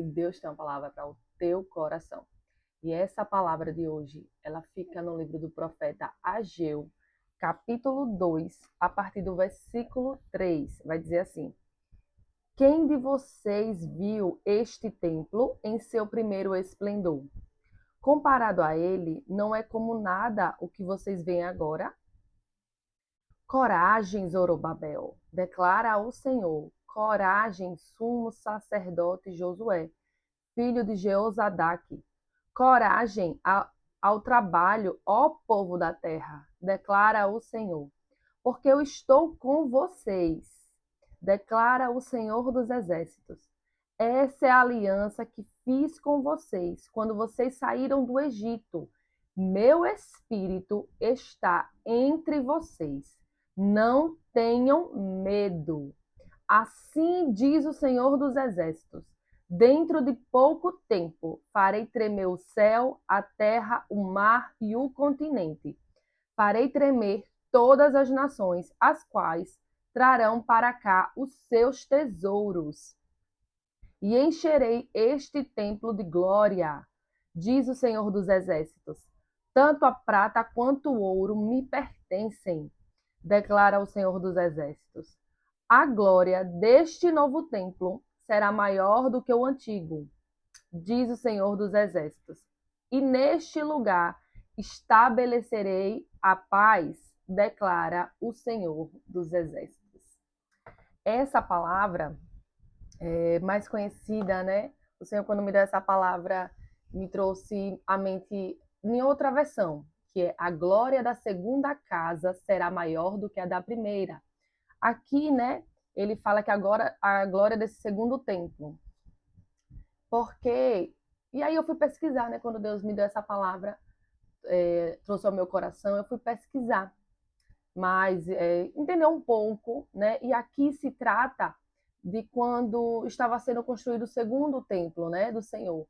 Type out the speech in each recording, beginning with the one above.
Deus tem uma palavra para o teu coração. E essa palavra de hoje, ela fica no livro do profeta Ageu, capítulo 2, a partir do versículo 3. Vai dizer assim: Quem de vocês viu este templo em seu primeiro esplendor? Comparado a ele, não é como nada o que vocês veem agora? Coragem, Zorobabel, declara o Senhor. Coragem, sumo sacerdote Josué, filho de Jeozadaque. Coragem ao trabalho, ó povo da terra, declara o Senhor. Porque eu estou com vocês, declara o Senhor dos exércitos. Essa é a aliança que fiz com vocês quando vocês saíram do Egito. Meu espírito está entre vocês. Não tenham medo. Assim diz o Senhor dos exércitos: dentro de pouco tempo farei tremer o céu, a terra, o mar e o continente. Farei tremer todas as nações, as quais trarão para cá os seus tesouros. E encherei este templo de glória, diz o Senhor dos exércitos. Tanto a prata quanto o ouro me pertencem, declara o Senhor dos exércitos. A glória deste novo templo será maior do que o antigo, diz o Senhor dos exércitos. E neste lugar estabelecerei a paz, declara o Senhor dos exércitos. Essa palavra é mais conhecida, né? O Senhor, quando me deu essa palavra, me trouxe à mente em outra versão, que é: a glória da segunda casa será maior do que a da primeira. Aqui, né, ele fala que agora a glória desse segundo templo. Porque, e aí eu fui pesquisar, né, quando Deus me deu essa palavra, trouxe ao meu coração, eu fui pesquisar, mas entender um pouco, né, e aqui se trata de quando estava sendo construído o segundo templo, né, do Senhor.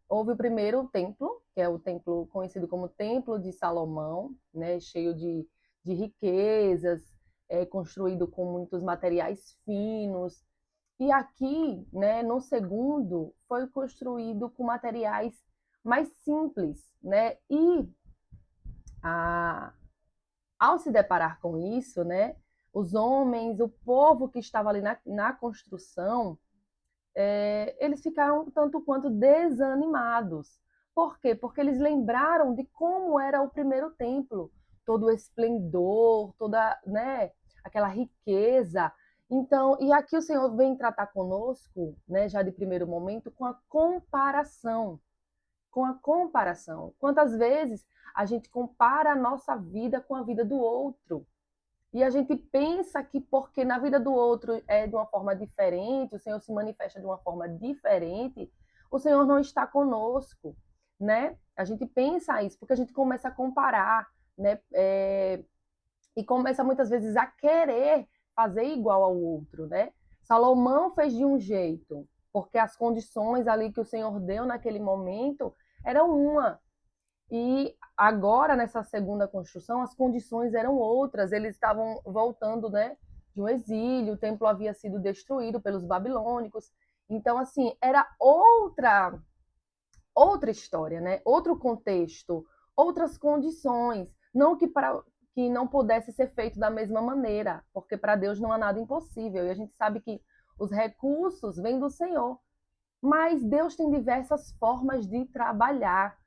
Houve o primeiro templo, que é o templo conhecido como Templo de Salomão, né, cheio de riquezas, construído com muitos materiais finos. E aqui, né, no segundo, foi construído com materiais mais simples, né? E a, ao se deparar com isso, né, os homens, o povo que estava ali na construção, eles ficaram tanto quanto desanimados. Por quê? Porque eles lembraram de como era o primeiro templo, todo o esplendor, toda, né, aquela riqueza. Então, e aqui o Senhor vem tratar conosco, né, já de primeiro momento, com a comparação. Com a comparação. Quantas vezes a gente compara a nossa vida com a vida do outro? E a gente pensa que porque na vida do outro é de uma forma diferente, o Senhor se manifesta de uma forma diferente, o Senhor não está conosco, né? A gente pensa isso porque a gente começa a comparar, né? E começa muitas vezes a querer fazer igual ao outro, né? Salomão fez de um jeito, porque as condições ali que o Senhor deu naquele momento eram uma. E agora, nessa segunda construção, as condições eram outras. Eles estavam voltando, né, de um exílio, o templo havia sido destruído pelos babilônicos. Então, assim, era outra história, né? Outro contexto, outras condições. Não que não pudesse ser feito da mesma maneira, porque para Deus não há nada impossível. E a gente sabe que os recursos vêm do Senhor. Mas Deus tem diversas formas de trabalhar.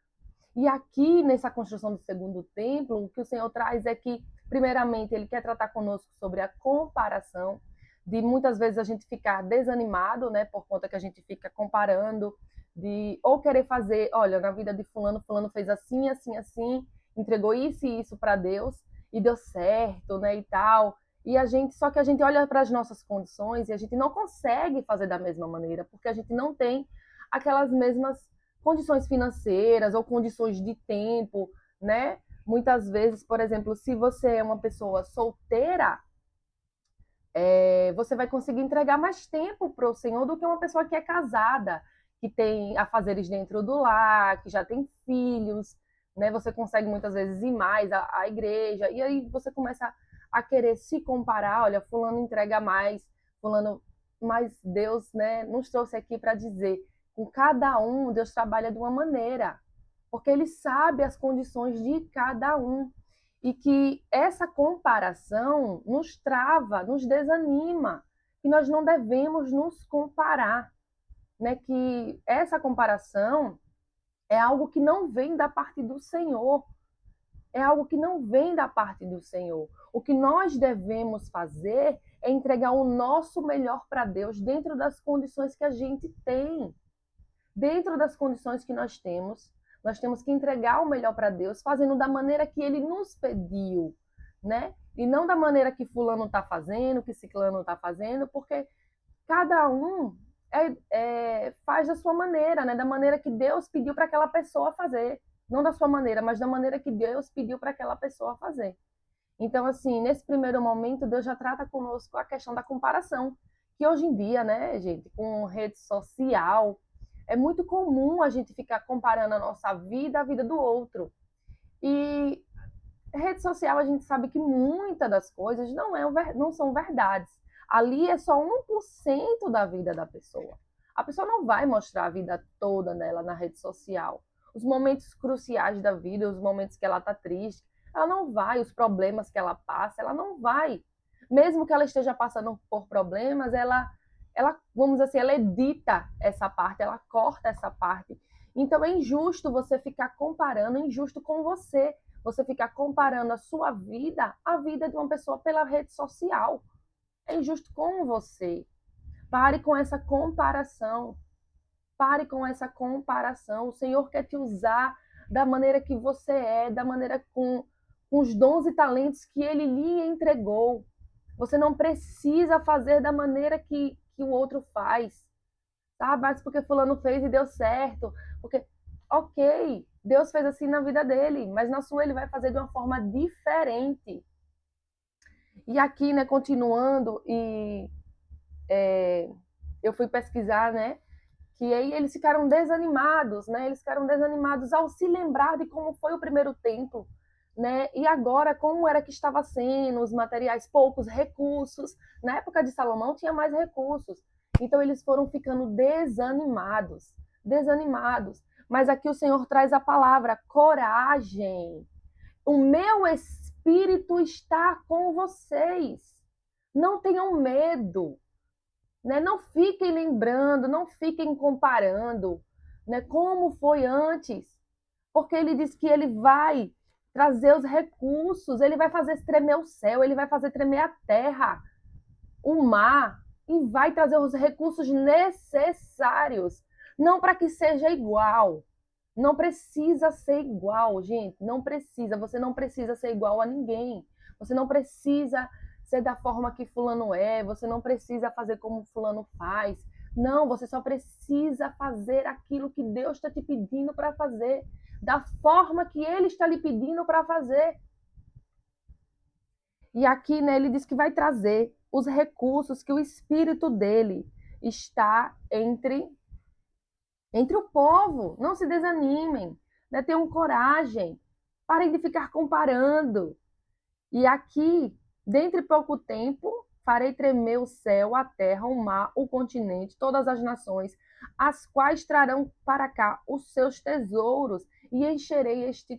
E aqui, nessa construção do segundo templo, o que o Senhor traz é que, primeiramente, Ele quer tratar conosco sobre a comparação, de muitas vezes a gente ficar desanimado, né, por conta que a gente fica comparando, de ou querer fazer, olha, na vida de fulano, fulano fez assim, assim, assim, entregou isso e isso para Deus, e deu certo, né, e tal. E a gente, só que a gente olha para as nossas condições e a gente não consegue fazer da mesma maneira, porque a gente não tem aquelas mesmas condições financeiras ou condições de tempo, né? Muitas vezes, por exemplo, se você é uma pessoa solteira, você vai conseguir entregar mais tempo para o Senhor do que uma pessoa que é casada, que tem afazeres dentro do lar, que já tem filhos, né? Você consegue muitas vezes ir mais à igreja, e aí você começa a querer se comparar, olha, fulano entrega mais, fulano, mas Deus, né, nos trouxe aqui para dizer Com cada um, Deus trabalha de uma maneira, porque Ele sabe as condições de cada um. E que essa comparação nos trava, nos desanima, que nós não devemos nos comparar, né? Que essa comparação é algo que não vem da parte do Senhor, é algo que não vem da parte do Senhor. O que nós devemos fazer é entregar o nosso melhor para Deus dentro das condições que a gente tem. Dentro das condições que nós temos que entregar o melhor para Deus, fazendo da maneira que Ele nos pediu, né? E não da maneira que fulano está fazendo, que ciclano está fazendo, porque cada um faz da sua maneira, né? Da maneira que Deus pediu para aquela pessoa fazer. Não da sua maneira, mas da maneira que Deus pediu para aquela pessoa fazer. Então, assim, nesse primeiro momento, Deus já trata conosco a questão da comparação. Que hoje em dia, né, gente, com rede social, é muito comum a gente ficar comparando a nossa vida à vida do outro. E rede social, a gente sabe que muitas das coisas não são verdades. Ali é só 1% da vida da pessoa. A pessoa não vai mostrar a vida toda dela na rede social. Os momentos cruciais da vida, os momentos que ela está triste, ela não vai. Os problemas que ela passa, ela não vai. Mesmo que ela esteja passando por problemas, vamos dizer assim, ela edita essa parte, ela corta essa parte. Então é injusto você ficar comparando, é injusto com você ficar comparando a sua vida à vida de uma pessoa pela rede social. É injusto com você. Pare com essa comparação. Pare com essa comparação. O Senhor quer te usar da maneira que você é, da maneira com os dons e talentos que Ele lhe entregou. Você não precisa fazer da maneira que o outro faz. Tá? Mas porque fulano fez e deu certo. Porque, ok, Deus fez assim na vida dele, mas na sua ele vai fazer de uma forma diferente. E aqui, né, continuando, eu fui pesquisar, né, que aí eles ficaram desanimados, né, eles ficaram desanimados ao se lembrar de como foi o primeiro templo, né, e agora como era que estava sendo, os materiais, poucos recursos. Na época de Salomão tinha mais recursos, então eles foram ficando desanimados. Mas aqui o Senhor traz a palavra coragem. O meu espírito está com vocês. Não tenham medo, né? Não fiquem lembrando, não fiquem comparando, né? Como foi antes, porque ele diz que ele vai trazer os recursos, ele vai fazer tremer o céu, ele vai fazer tremer a terra, o mar, e vai trazer os recursos necessários, não para que seja igual. Não precisa ser igual, gente. Não precisa. Você não precisa ser igual a ninguém. Você não precisa ser da forma que fulano é. Você não precisa fazer como fulano faz. Não, você só precisa fazer aquilo que Deus está te pedindo para fazer, da forma que Ele está lhe pedindo para fazer. E aqui, né, ele diz que vai trazer os recursos que o Espírito dele está entre o povo. Não se desanimem, né? Tenham coragem, parem de ficar comparando. E aqui, dentro de pouco tempo, farei tremer o céu, a terra, o mar, o continente, todas as nações, as quais trarão para cá os seus tesouros, e encherei este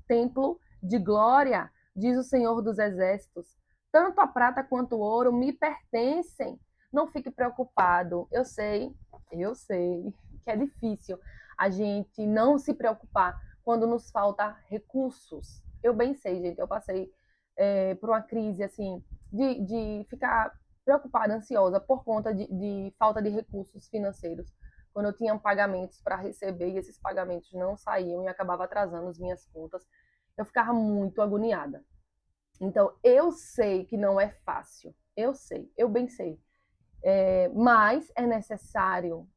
templo de glória, diz o Senhor dos Exércitos. Tanto a prata quanto o ouro me pertencem. Não fique preocupado. Eu sei que é difícil a gente não se preocupar quando nos falta recursos. Eu bem sei, gente, eu passei por uma crise assim de ficar preocupada, ansiosa por conta de falta de recursos financeiros. Quando eu tinha pagamentos para receber e esses pagamentos não saíam e acabava atrasando as minhas contas, eu ficava muito agoniada. Então, eu sei que não é fácil, eu sei, eu bem sei. Mas é necessário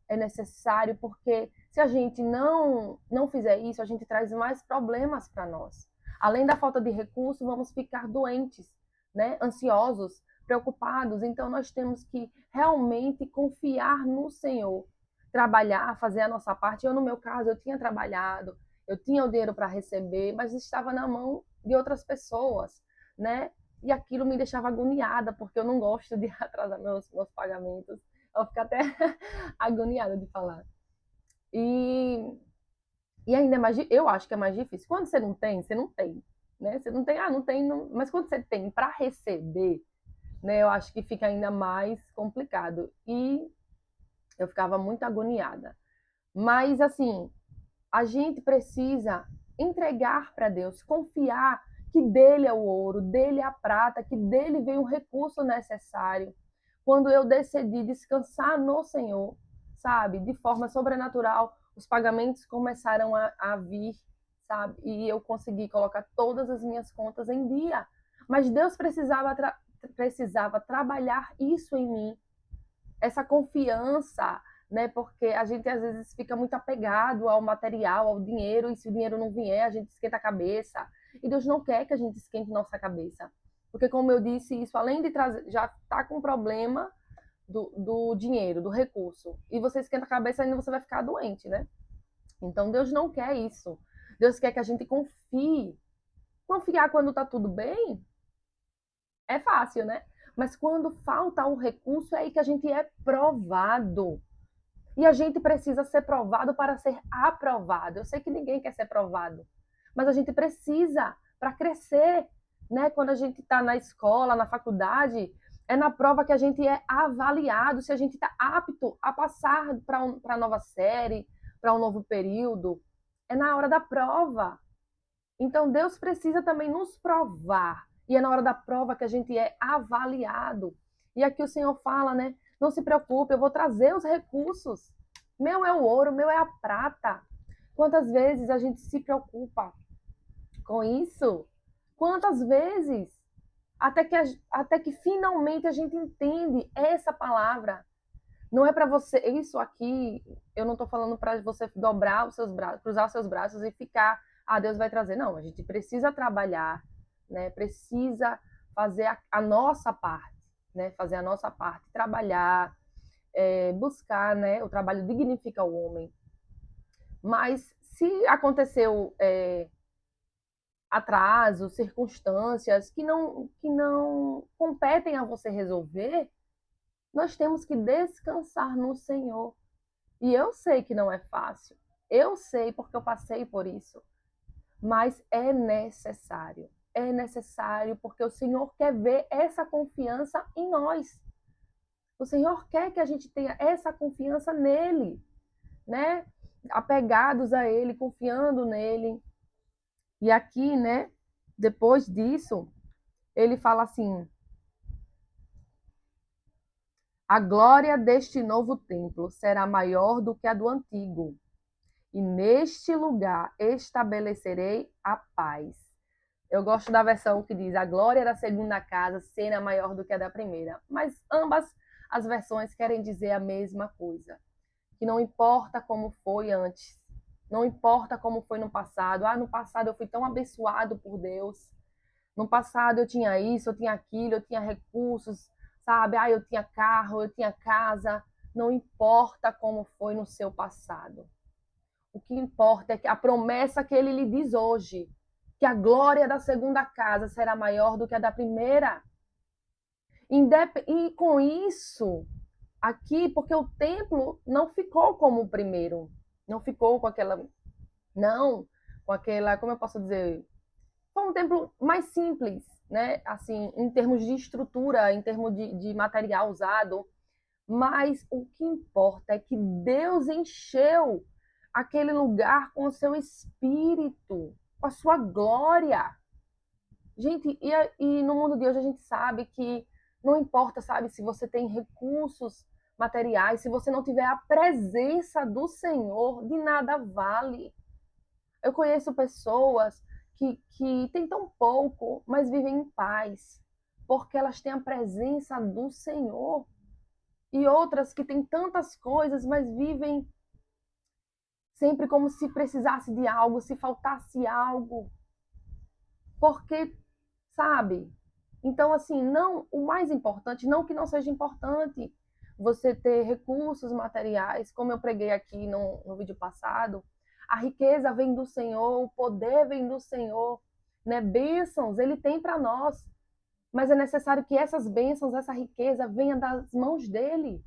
porque se a gente não fizer isso, a gente traz mais problemas para nós. Além da falta de recurso, vamos ficar doentes, né? Ansiosos, preocupados. Então nós temos que realmente confiar no Senhor, trabalhar, fazer a nossa parte. Eu, no meu caso, eu tinha trabalhado, eu tinha o dinheiro para receber, mas estava na mão de outras pessoas, né? E aquilo me deixava agoniada, porque eu não gosto de atrasar meus pagamentos. Eu fico até agoniada de falar. E, e ainda é mais, eu acho que é mais difícil. Quando você não tem, né? Você não tem, não tem, não, mas quando você tem para receber, né? Eu acho que fica ainda mais complicado. E eu ficava muito agoniada. Mas assim, a gente precisa entregar para Deus, confiar que dele é o ouro, dele é a prata, que dele vem o recurso necessário. Quando eu decidi descansar no Senhor, sabe, de forma sobrenatural, os pagamentos começaram a vir, sabe, e eu consegui colocar todas as minhas contas em dia. Mas Deus precisava trabalhar isso em mim, essa confiança, né? Porque a gente às vezes fica muito apegado ao material, ao dinheiro, e se o dinheiro não vier, a gente esquenta a cabeça. E Deus não quer que a gente esquente nossa cabeça. Porque, como eu disse, isso além de trazer, já está com problema do dinheiro, do recurso. E você esquenta a cabeça, ainda você vai ficar doente, né? Então, Deus não quer isso. Deus quer que a gente confie. Confiar quando tá tudo bem é fácil, né? Mas quando falta o recurso, é aí que a gente é provado. E a gente precisa ser provado para ser aprovado. Eu sei que ninguém quer ser provado, mas a gente precisa para crescer, né? Quando a gente está na escola, na faculdade, é na prova que a gente é avaliado se a gente está apto a passar para a nova série, para um novo período. É na hora da prova. Então Deus precisa também nos provar. E é na hora da prova que a gente é avaliado. E aqui o Senhor fala, né? Não se preocupe, eu vou trazer os recursos. Meu é o ouro, meu é a prata. Quantas vezes a gente se preocupa com isso? Quantas vezes? Até que finalmente a gente entende essa palavra. Não é para você. Isso aqui, eu não estou falando para você dobrar os seus braços, cruzar os seus braços e ficar. Ah, Deus vai trazer. Não, a gente precisa trabalhar, né? Precisa fazer a nossa parte, né? Fazer a nossa parte, trabalhar, buscar, né? O trabalho dignifica o homem. Mas se aconteceu atrasos, circunstâncias que não competem a você resolver, nós temos que descansar no Senhor. E eu sei que não é fácil. Eu sei porque eu passei por isso. Mas é necessário. É necessário porque o Senhor quer ver essa confiança em nós. O Senhor quer que a gente tenha essa confiança nele, né? Apegados a ele, confiando nele. E aqui, né, depois disso, ele fala assim: a glória deste novo templo será maior do que a do antigo, e neste lugar estabelecerei a paz. Eu gosto da versão que diz: a glória da segunda casa será maior do que a da primeira. Mas ambas as versões querem dizer a mesma coisa. Que não importa como foi antes, não importa como foi no passado. Ah, no passado eu fui tão abençoado por Deus. No passado eu tinha isso, eu tinha aquilo, eu tinha recursos, sabe? Ah, eu tinha carro, eu tinha casa. Não importa como foi no seu passado. O que importa é que a promessa que ele lhe diz hoje, que a glória da segunda casa será maior do que a da primeira. E com isso, aqui, porque o templo não ficou como o primeiro, não ficou com aquela, não, com aquela, como eu posso dizer, foi um templo mais simples, né? Assim, em termos de estrutura, em termos de material usado, mas o que importa é que Deus encheu aquele lugar com o seu espírito, com a sua glória. Gente, e no mundo de hoje a gente sabe que não importa, sabe, se você tem recursos materiais, se você não tiver a presença do Senhor, de nada vale. Eu conheço pessoas que têm tão pouco, mas vivem em paz, porque elas têm a presença do Senhor. E outras que têm tantas coisas, mas vivem sempre como se precisasse de algo, se faltasse algo. Porque, sabe? Então, assim, não, o mais importante, não que não seja importante você ter recursos materiais, como eu preguei aqui no vídeo passado, a riqueza vem do Senhor, o poder vem do Senhor, né? Bênçãos ele tem para nós, mas é necessário que essas bênçãos, essa riqueza venha das mãos dele,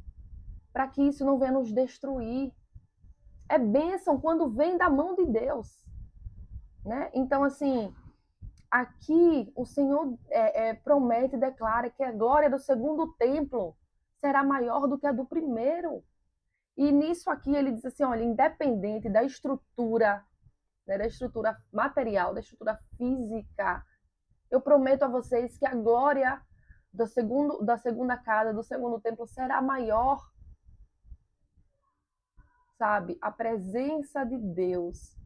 para que isso não venha nos destruir. É bênção quando vem da mão de Deus, né? Então, assim, aqui o Senhor promete e declara que a glória do segundo templo será maior do que a do primeiro. E nisso aqui ele diz assim, olha, independente da estrutura, né, da estrutura material, da estrutura física, eu prometo a vocês que a glória da segunda casa, do segundo templo, será maior, sabe? A presença de Deus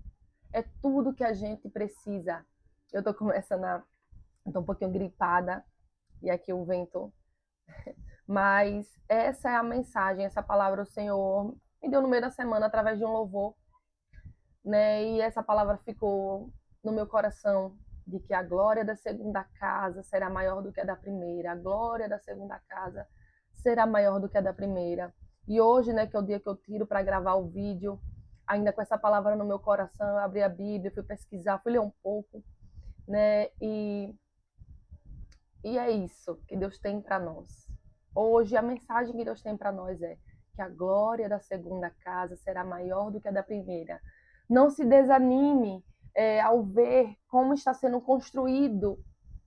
é tudo que a gente precisa. Eu tô começando a... tô um pouquinho gripada, e aqui o vento... Mas essa é a mensagem, essa palavra o Senhor me deu no meio da semana através de um louvor, né? E essa palavra ficou no meu coração de que a glória da segunda casa será maior do que a da primeira. A glória da segunda casa será maior do que a da primeira. E hoje, né, que é o dia que eu tiro para gravar o vídeo, ainda com essa palavra no meu coração, eu abri a Bíblia, fui pesquisar, fui ler um pouco, né? E é isso que Deus tem para nós. Hoje, a mensagem que Deus tem para nós é que a glória da segunda casa será maior do que a da primeira. Não se desanime ao ver como está sendo construído,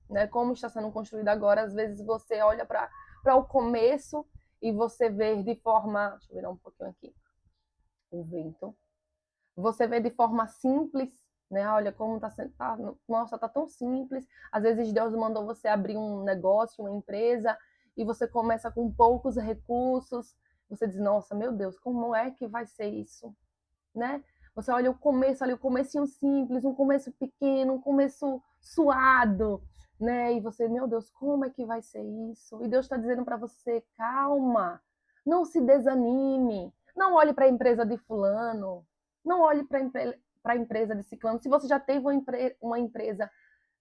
né? Como está sendo construído agora. Às vezes você olha para o começo e você vê de forma... Deixa eu virar um pouquinho aqui o vento. Você vê de forma simples, né? Olha como tá sendo, nossa, tá tão simples. Às vezes Deus mandou você abrir um negócio, uma empresa, e você começa com poucos recursos. Você diz, nossa, meu Deus, como é que vai ser isso, né? Você olha o começo ali, o comecinho simples, um começo pequeno, um começo suado, né? E você, meu Deus, como é que vai ser isso? E Deus está dizendo para você, calma, não se desanime, não olhe para a empresa de fulano, não olhe para a empresa de ciclano. Se você já teve uma empresa,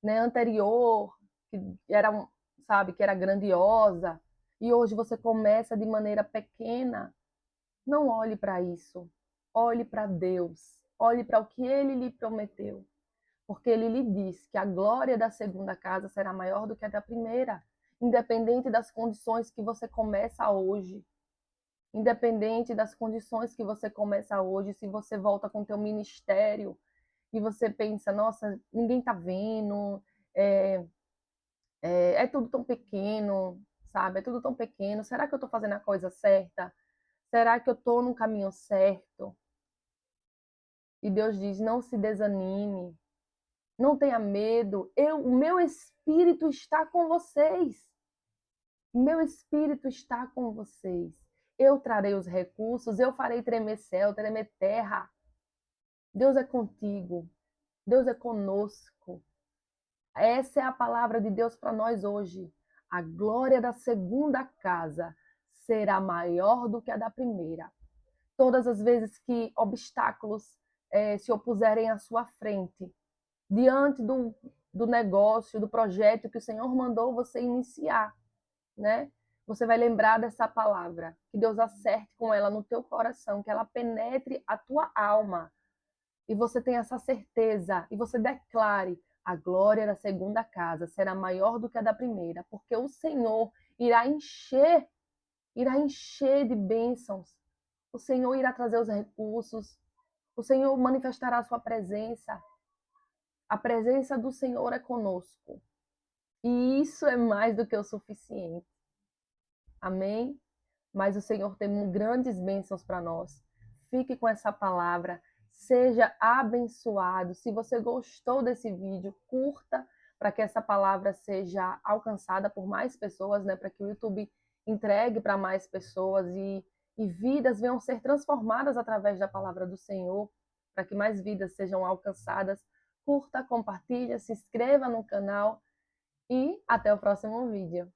né, anterior, que era, sabe, que era grandiosa, e hoje você começa de maneira pequena, não olhe para isso. Olhe para Deus. Olhe para o que Ele lhe prometeu. Porque Ele lhe diz que a glória da segunda casa será maior do que a da primeira. Independente das condições que você começa hoje. Independente das condições que você começa hoje. Se você volta com o teu ministério e você pensa, nossa, ninguém tá vendo. É tudo tão pequeno, sabe? É tudo tão pequeno. Será que eu tô fazendo a coisa certa? Será que eu tô no caminho certo? E Deus diz: não se desanime, não tenha medo. O meu espírito está com vocês. O meu espírito está com vocês. Eu trarei os recursos, eu farei tremer céu, tremer terra. Deus é contigo. Deus é conosco. Essa é a palavra de Deus para nós hoje. A glória da segunda casa será maior do que a da primeira. Todas as vezes que obstáculos se opuserem à sua frente, diante do negócio, do projeto que o Senhor mandou você iniciar, né? Você vai lembrar dessa palavra, que Deus acerte com ela no teu coração, que ela penetre a tua alma, e você tenha essa certeza, e você declare, a glória da segunda casa será maior do que a da primeira, porque o Senhor irá encher de bênçãos, o Senhor irá trazer os recursos, o Senhor manifestará a sua presença. A presença do Senhor é conosco. E isso é mais do que o suficiente. Amém? Mas o Senhor tem grandes bênçãos para nós. Fique com essa palavra. Seja abençoado. Se você gostou desse vídeo, curta para que essa palavra seja alcançada por mais pessoas, né? Para que o YouTube entregue para mais pessoas e vidas venham ser transformadas através da palavra do Senhor, para que mais vidas sejam alcançadas. Curta, compartilha, se inscreva no canal e até o próximo vídeo.